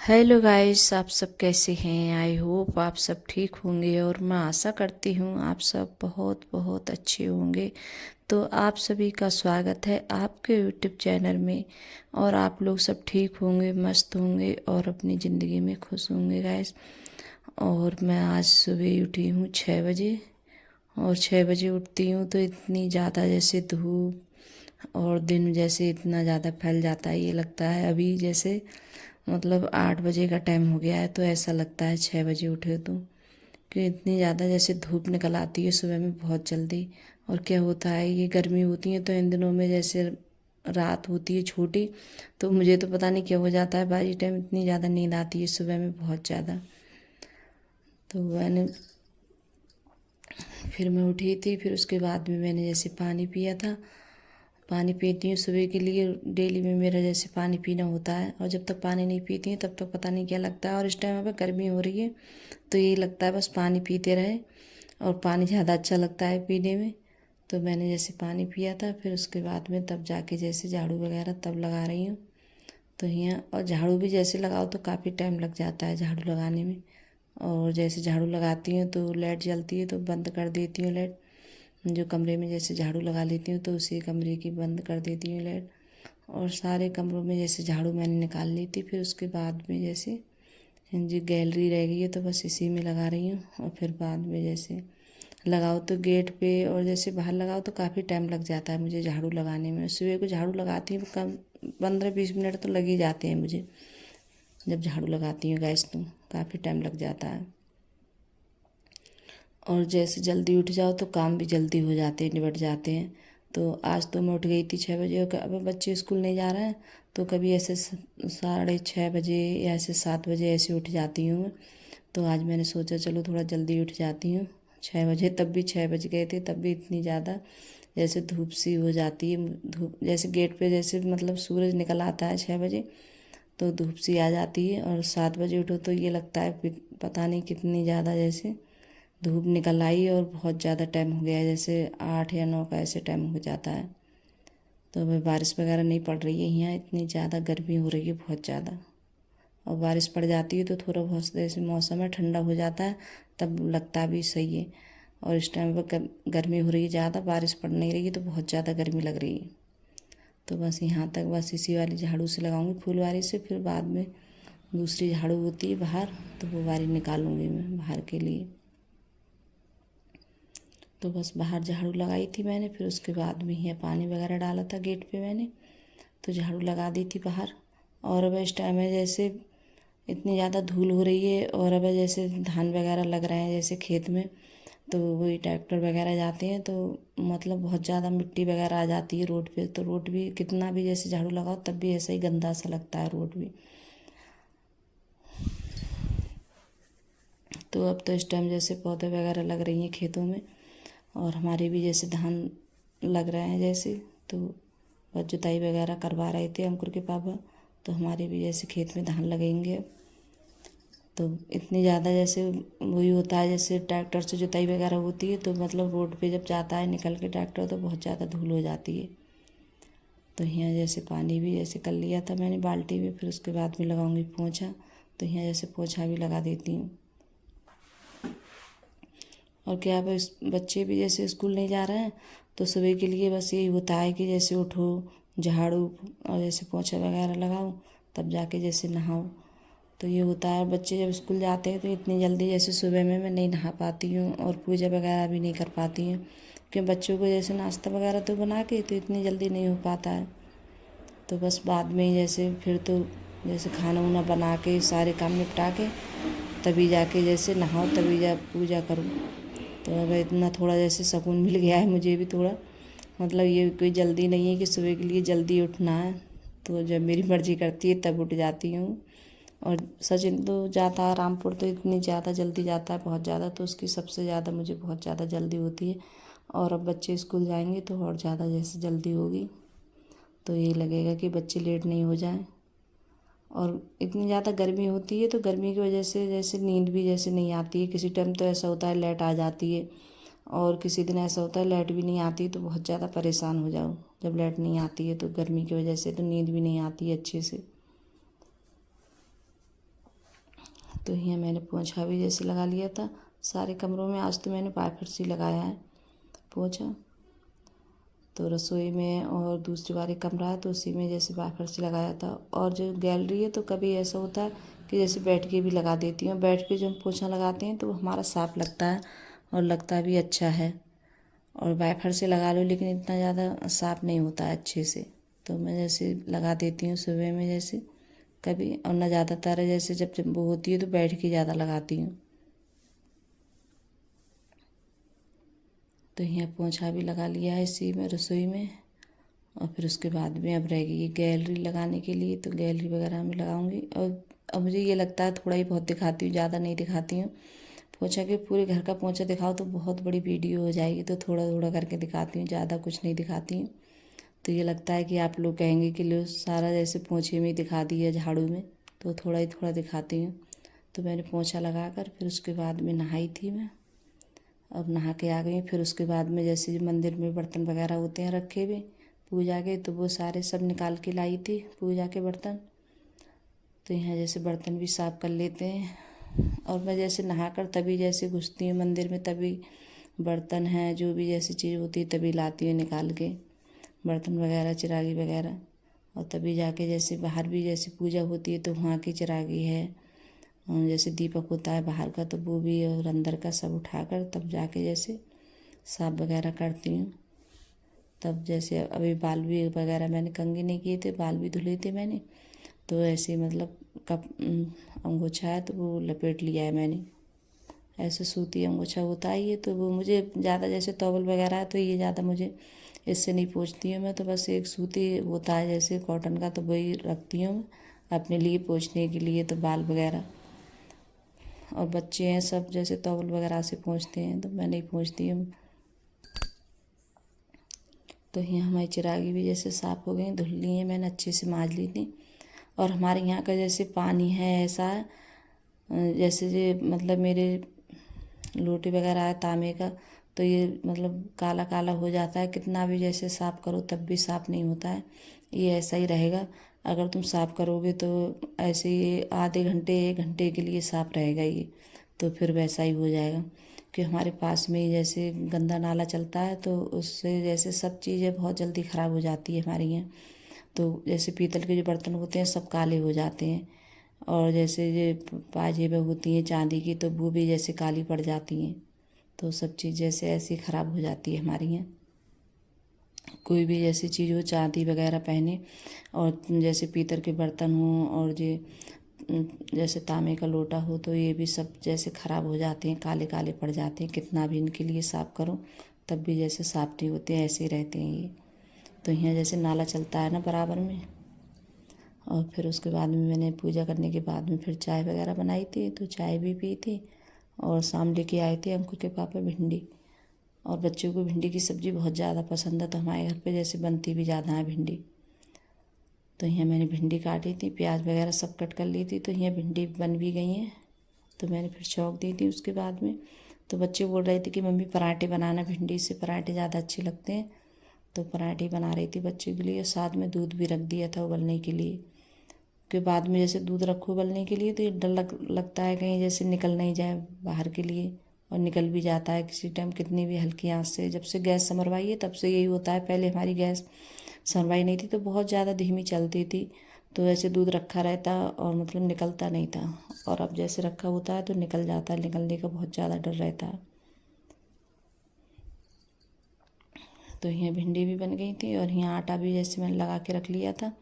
Hello guys, आप सब कैसे हैं। आई होप आप सब ठीक होंगे और मैं आशा करती हूँ आप सब बहुत बहुत अच्छे होंगे। तो आप सभी का स्वागत है आपके यूट्यूब चैनल में। और आप लोग सब ठीक होंगे, मस्त होंगे और अपनी ज़िंदगी में खुश होंगे गाइस। और मैं आज सुबह उठी हूँ 6 बजे। और 6 बजे उठती हूँ तो इतनी ज़्यादा जैसे धूप और दिन जैसे इतना ज़्यादा फैल जाता है, ये लगता है अभी जैसे मतलब 8 बजे का टाइम हो गया है। तो ऐसा लगता है 6 बजे उठे तो, कि इतनी ज़्यादा जैसे धूप निकल आती है सुबह में बहुत जल्दी। और क्या होता है, ये गर्मी होती है तो इन दिनों में जैसे रात होती है छोटी, तो मुझे तो पता नहीं क्या हो जाता है, बारी टाइम इतनी ज़्यादा नींद आती है सुबह में बहुत ज़्यादा। तो मैंने फिर मैं उठी थी, फिर उसके बाद में मैंने जैसे पानी पिया था। पानी पीती हूँ सुबह के लिए, डेली में मेरा जैसे पानी पीना होता है। और जब तक पानी नहीं पीती हूँ तब तक पता नहीं क्या लगता है। और इस टाइम पे गर्मी हो रही है तो ये लगता है बस पानी पीते रहे, और पानी ज़्यादा अच्छा लगता है पीने में। तो मैंने जैसे पानी पिया था, फिर उसके बाद में तब जाके जैसे झाड़ू वगैरह तब लगा रही हूँ। तो यहाँ और झाड़ू भी जैसे लगाओ तो काफ़ी टाइम लग जाता है झाड़ू लगाने में। और जैसे झाड़ू लगाती हूँ तो लाइट जलती है तो बंद कर देती हूँ लाइट। जो कमरे में जैसे झाड़ू लगा लेती हूँ तो उसी कमरे की बंद कर देती हूँ लाइट। और सारे कमरों में जैसे झाड़ू मैंने निकाल ली थी। फिर उसके बाद में जैसे जो गैलरी रह गई है तो बस इसी में लगा रही हूँ। और फिर बाद में जैसे लगाओ तो गेट पे, और जैसे बाहर लगाओ तो काफ़ी टाइम लग जाता है मुझे झाड़ू लगाने में। सुबह को झाड़ू लगाती हूँ कम 15-20 मिनट तो लग ही जाते हैं मुझे। जब झाड़ू लगाती हूँ गैस तो काफ़ी टाइम लग जाता है। और जैसे जल्दी उठ जाओ तो काम भी जल्दी हो जाते हैं, निबट जाते हैं। तो आज तो मैं उठ गई थी 6 बजे, और अब बच्चे स्कूल नहीं जा रहे हैं तो कभी ऐसे 6:30 बजे या ऐसे 7 बजे ऐसे उठ जाती हूँ मैं। तो आज मैंने सोचा चलो थोड़ा जल्दी उठ जाती हूँ 6 बजे। तब भी 6 बज गए थे, तब भी इतनी ज़्यादा जैसे धूप सी हो जाती है। धूप जैसे गेट पे जैसे मतलब सूरज निकल आता है 6 बजे, तो धूप सी आ जाती है। और 7 बजे उठो तो ये लगता है पता नहीं कितनी ज़्यादा जैसे धूप निकल आई और बहुत ज़्यादा टाइम हो गया है, जैसे 8 या 9 का ऐसे टाइम हो जाता है। तो अभी बारिश वगैरह नहीं पड़ रही है यहाँ, इतनी ज़्यादा गर्मी हो रही है बहुत ज़्यादा। और बारिश पड़ जाती है तो थोड़ा बहुत जैसे मौसम है ठंडा हो जाता है, तब लगता भी सही है। और इस टाइम पर गर्मी हो रही है ज़्यादा, बारिश पड़ नहीं रही है तो बहुत ज़्यादा गर्मी लग रही है। तो बस यहाँ तक बस इसी वाली झाड़ू से लगाऊंगी, फूल वाली से। फिर बाद में दूसरी झाड़ू होती है बाहर, तो वो वाली निकालूंगी मैं बाहर के लिए। तो बस बाहर झाड़ू लगाई थी मैंने, फिर उसके बाद में यहाँ पानी वगैरह डाला था गेट पे मैंने, तो झाड़ू लगा दी थी बाहर। और अब इस टाइम में जैसे इतनी ज़्यादा धूल हो रही है, और अब जैसे धान वगैरह लग रहे हैं जैसे खेत में, तो वही ट्रैक्टर वगैरह जाते हैं तो मतलब बहुत ज़्यादा मिट्टी वगैरह आ जाती है रोड पे। तो रोड भी कितना भी जैसे झाड़ू लगाओ तब भी ऐसा ही गंदा सा लगता है रोड भी। तो अब तो इस टाइम जैसे पौधे वगैरह लग रही हैं खेतों में, और हमारे भी जैसे धान लग रहे हैं जैसे, तो बस जुताई वगैरह करवा रहे थे अंकुर के पापा। तो हमारे भी जैसे खेत में धान लगेंगे। तो इतनी ज़्यादा जैसे वही होता है, जैसे ट्रैक्टर से जुताई वगैरह होती है तो मतलब रोड पे जब जाता है निकल के ट्रैक्टर तो बहुत ज़्यादा धूल हो जाती है। तो यहाँ जैसे पानी भी जैसे कर लिया था मैंने बाल्टी में, फिर उसके बाद में लगाऊंगी पोंछा। तो यहाँ जैसे पोंछा भी लगा देती हूँ। और क्या बस बच्चे भी जैसे स्कूल नहीं जा रहे हैं तो सुबह के लिए बस यही होता है कि जैसे उठो, झाड़ू और जैसे पोंछा वगैरह लगाओ, तब जाके जैसे नहाओ। तो ये होता है। बच्चे जब स्कूल जाते हैं तो इतनी जल्दी जैसे सुबह में मैं नहीं नहा पाती हूँ और पूजा वगैरह भी नहीं कर पाती हूँ, क्योंकि बच्चों को जैसे नाश्ता वगैरह तो बना के तो इतनी जल्दी नहीं हो पाता है। तो बस बाद में ही जैसे फिर तो जैसे खाना वाना बना के सारे काम निपटा के तभी जाके जैसे नहाओ, तभी जा पूजा करो। तो अब इतना थोड़ा जैसे सुकून मिल गया है मुझे भी थोड़ा, मतलब ये कोई जल्दी नहीं है कि सुबह के लिए जल्दी उठना है। तो जब मेरी मर्ज़ी करती है तब उठ जाती हूँ। और सचिन तो जाता है रामपुर, तो इतनी ज़्यादा जल्दी जाता है बहुत ज़्यादा, तो उसकी सबसे ज़्यादा मुझे बहुत ज़्यादा जल्दी होती है। और अब बच्चे स्कूल जाएंगे तो और ज़्यादा जैसे जल्दी होगी। तो ये लगेगा कि बच्चे लेट नहीं हो जाएं। और इतनी ज़्यादा गर्मी होती है तो गर्मी की वजह से जैसे नींद भी जैसे नहीं आती है। किसी टाइम तो ऐसा होता है लाइट आ जाती है, और किसी दिन ऐसा होता है लाइट भी नहीं आती तो बहुत ज़्यादा परेशान हो जाओ। जब लाइट नहीं आती है तो गर्मी की वजह से तो नींद भी नहीं आती है अच्छे से। तो यहाँ मैंने पोंछा भी जैसे लगा लिया था सारे कमरों में। आज तो मैंने वाइपर से लगाया है पोंछा। तो रसोई में और दूसरी वाली कमरा है तो उसी में जैसे वाइपर से लगाया था। और जो गैलरी है तो कभी ऐसा होता है कि जैसे बैठ के भी लगा देती हूँ। बैठ के जो हम पोंछा लगाते हैं तो वो हमारा साफ़ लगता है और लगता भी अच्छा है। और वाइपर से लगा लो लेकिन इतना ज़्यादा साफ़ नहीं होता है अच्छे से। तो मैं जैसे लगा देती हूँ सुबह में जैसे कभी, और न ज़्यादातर जैसे जब वो होती है तो बैठ के ज़्यादा लगाती हूँ। तो यहाँ पोंछा भी लगा लिया है इसी में रसोई में। और फिर उसके बाद में अब रहेगी ये गैलरी लगाने के लिए, तो गैलरी वगैरह में लगाऊंगी। और अब मुझे ये लगता है थोड़ा ही बहुत दिखाती हूँ, ज़्यादा नहीं दिखाती हूँ। पोंछा के पूरे घर का पोंछा दिखाओ तो बहुत बड़ी वीडियो हो जाएगी, तो थोड़ा थोड़ा करके दिखाती हूँ, ज़्यादा कुछ नहीं दिखाती हूँ। तो ये लगता है कि आप लोग कहेंगे कि लो सारा जैसे पोंछे में ही दिखा दिया झाड़ू में, तो थोड़ा ही थोड़ा दिखाती हूँ। तो मैंने पोंछा लगा कर फिर उसके बाद में नहाई थी मैं। अब नहा के आ गई। फिर उसके बाद में जैसे मंदिर में बर्तन वगैरह होते हैं रखे हुए पूजा के, तो वो सारे सब निकाल के लाई थी पूजा के बर्तन। तो यहाँ जैसे बर्तन भी साफ़ कर लेते हैं। और मैं जैसे नहाकर तभी जैसे घुसती हूँ मंदिर में, तभी बर्तन हैं जो भी जैसी चीज़ होती है तभी लाती हूँ निकाल के, बर्तन वगैरह चिरागी वगैरह। और तभी जाके जैसे बाहर भी जैसे पूजा होती है तो वहाँ की चिरागी है, जैसे दीपक होता है बाहर का तो वो भी, और अंदर का सब उठाकर तब जाके जैसे साफ वगैरह करती हूँ। तब जैसे अभी बाल भी वगैरह मैंने कंघी नहीं किए थे, बाल भी धुले थे मैंने, तो ऐसे मतलब कप अंगोछा है तो वो लपेट लिया है मैंने। ऐसे सूती अंगोछा होता है ये, तो वो मुझे ज़्यादा जैसे टॉवल वगैरह है तो ये ज़्यादा मुझे इससे नहीं पोंछती हूँ मैं। तो बस एक सूती होता है जैसे कॉटन का, तो वही रखती हूँ मैं अपने लिए पोंछने के लिए, तो बाल वगैरह। और बच्चे हैं सब जैसे टॉवल वगैरह से पोंछते हैं तो मैं नहीं पोंछती हूँ। तो यहाँ हमारी चिरागी भी जैसे साफ़ हो गई, धुल ली है मैंने, अच्छे से मांज ली थी। और हमारे यहाँ का जैसे पानी है ऐसा जैसे ये मतलब मेरे लोटे वगैरह है तांबे का, तो ये मतलब काला काला हो जाता है, कितना भी जैसे साफ़ करो तब भी साफ़ नहीं होता है। ये ऐसा ही रहेगा, अगर तुम साफ़ करोगे तो ऐसे ही आधे घंटे 1 घंटे के लिए साफ़ रहेगा ये, तो फिर वैसा ही हो जाएगा। कि हमारे पास में ही जैसे गंदा नाला चलता है तो उससे जैसे सब चीज़ें बहुत जल्दी ख़राब हो जाती है हमारे यहाँ। तो जैसे पीतल के जो बर्तन होते हैं सब काले हो जाते हैं, और जैसे ये पाजेबें होती हैं चांदी की तो वो भी जैसे काली पड़ जाती हैं। तो सब चीज़ जैसे ऐसी ख़राब हो जाती है हमारे यहाँ। कोई भी जैसी चीज़ हो चांदी वगैरह पहने, और जैसे पीतल के बर्तन हों और ये जैसे तांबे का लोटा हो, तो ये भी सब जैसे ख़राब हो जाते हैं, काले काले पड़ जाते हैं। कितना भी इनके लिए साफ़ करो तब भी जैसे साफ़ नहीं होते, ऐसे ही रहते हैं ये। तो यहाँ जैसे नाला चलता है ना बराबर में। और फिर उसके बाद में मैंने पूजा करने के बाद में फिर चाय वगैरह बनाई थी, तो चाय भी पी थी। और शाम लेके आए थे अंकल के पापा भिंडी, और बच्चों को भिंडी की सब्ज़ी बहुत ज़्यादा पसंद है, तो हमारे घर पे जैसे बनती भी ज़्यादा है भिंडी। तो यहाँ मैंने भिंडी काटी थी, प्याज वगैरह सब कट कर ली थी, तो यहाँ भिंडी बन भी गई हैं। तो मैंने फिर छौंक दी थी उसके बाद में। तो बच्चे बोल रहे थे कि मम्मी पराठे बनाना, भिंडी से पराठे ज़्यादा अच्छे लगते हैं। तो पराठे बना रही थी बच्चे के लिए, और साथ में दूध भी रख दिया था उबलने के लिए। के बाद में जैसे दूध रखो उबलने के लिए तो ये डर लगता है कहीं जैसे निकल नहीं जाए बाहर के लिए, और निकल भी जाता है किसी टाइम कितनी भी हल्की आंच से। जब से गैस संभरवाई है तब से यही होता है। पहले हमारी गैस संभरवाई नहीं थी तो बहुत ज़्यादा धीमी चलती थी, तो ऐसे दूध रखा रहता और मतलब निकलता नहीं था। और अब जैसे रखा होता है तो निकल जाता है, निकलने का बहुत ज़्यादा डर रहता है। तो यहाँ भिंडी भी बन गई थी, और यहाँ आटा भी जैसे मैंने लगा के रख लिया था।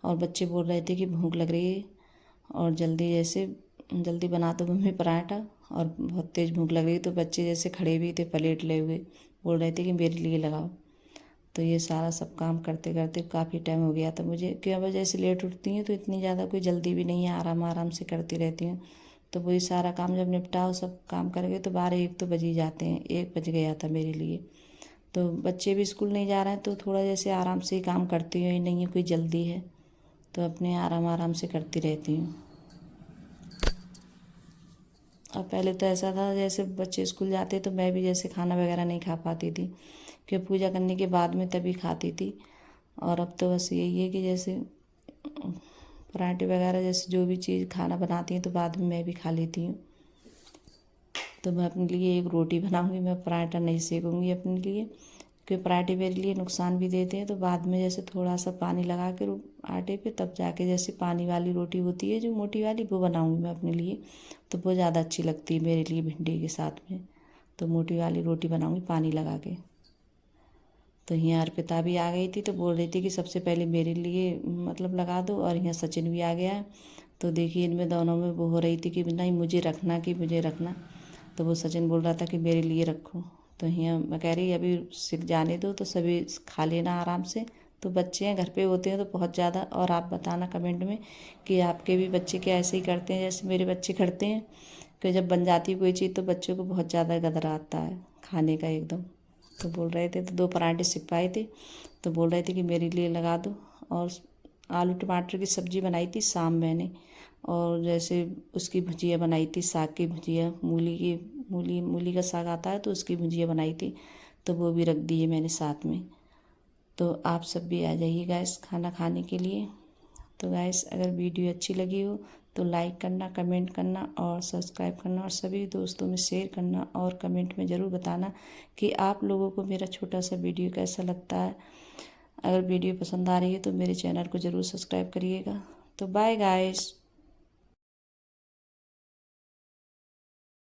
और बच्चे बोल रहे थे कि भूख लग रही है और जल्दी जैसे जल्दी बना दो मम्मी पराठा, और बहुत तेज़ भूख लग रही है। तो बच्चे जैसे खड़े भी थे प्लेट ले हुए, बोल रहे थे कि मेरे लिए लगाओ। तो ये सारा सब काम करते करते काफ़ी टाइम हो गया था मुझे, क्योंकि अब जैसे लेट उठती हूँ तो इतनी ज़्यादा कोई जल्दी भी नहीं है, आराम आराम से करती रहती हूँ। तो वही सारा काम जब निपटाओ सब काम करके तो 12-1 तो बज ही जाते हैं, 1 बज गया था मेरे लिए। तो बच्चे भी स्कूल नहीं जा रहे हैं तो थोड़ा जैसे आराम से ही काम करती हूँ, ये नहीं है कोई जल्दी है, तो अपने आराम आराम से करती रहती हूँ। और पहले तो ऐसा था जैसे बच्चे स्कूल जाते तो मैं भी जैसे खाना वगैरह नहीं खा पाती थी, क्योंकि पूजा करने के बाद में तभी खाती थी। और अब तो बस यही है कि जैसे पराठे वगैरह जैसे जो भी चीज़ खाना बनाती हैं तो बाद में मैं भी खा लेती हूँ। तो मैं अपने लिए एक रोटी बनाऊँगी, मैं पराठा नहीं सेकूँगी अपने लिए, क्योंकि पराठे मेरे लिए नुकसान भी देते हैं। तो बाद में जैसे थोड़ा सा पानी लगा के आटे पे, तब जाके जैसे पानी वाली रोटी होती है जो मोटी वाली, वो बनाऊँगी मैं अपने लिए। तो वो ज़्यादा अच्छी लगती है मेरे लिए भिंडी के साथ में। तो मोटी वाली रोटी बनाऊँगी पानी लगा के। तो यहाँ अर्पिता भी आ गई थी, तो बोल रही थी कि सबसे पहले मेरे लिए मतलब लगा दो, और यहाँ सचिन भी आ गया है। तो देखिए इनमें दोनों में वो हो रही थी कि नहीं मुझे रखना, कि मुझे रखना। तो वो सचिन बोल रहा था कि मेरे लिए रखो। तो यहाँ मैं कह रही अभी सिक जाने दो, तो सभी खा लेना आराम से। तो बच्चे हैं घर पे होते हैं तो बहुत ज़्यादा। और आप बताना कमेंट में कि आपके भी बच्चे क्या ऐसे ही करते हैं जैसे मेरे बच्चे करते हैं, कि जब बन जाती है कोई चीज़ तो बच्चों को बहुत ज़्यादा गदर आता है खाने का एकदम। तो बोल रहे थे, तो 2 पराठे सिक पाए थे, तो बोल रहे थे कि मेरे लिए लगा दो। और आलू टमाटर की सब्ज़ी बनाई थी शाम मैंने, और जैसे उसकी भुजिया बनाई थी, साग की भुजिया, मूली का साग आता है तो उसकी भुजिया बनाई थी, तो वो भी रख दी है मैंने साथ में। तो आप सब भी आ जाइए गैस खाना खाने के लिए। तो गैस अगर वीडियो अच्छी लगी हो तो लाइक करना, कमेंट करना और सब्सक्राइब करना, और सभी दोस्तों में शेयर करना, और कमेंट में ज़रूर बताना कि आप लोगों को मेरा छोटा सा वीडियो कैसा लगता है। अगर वीडियो पसंद आ रही है तो मेरे चैनल को ज़रूर सब्सक्राइब करिएगा। तो बाय गाइस।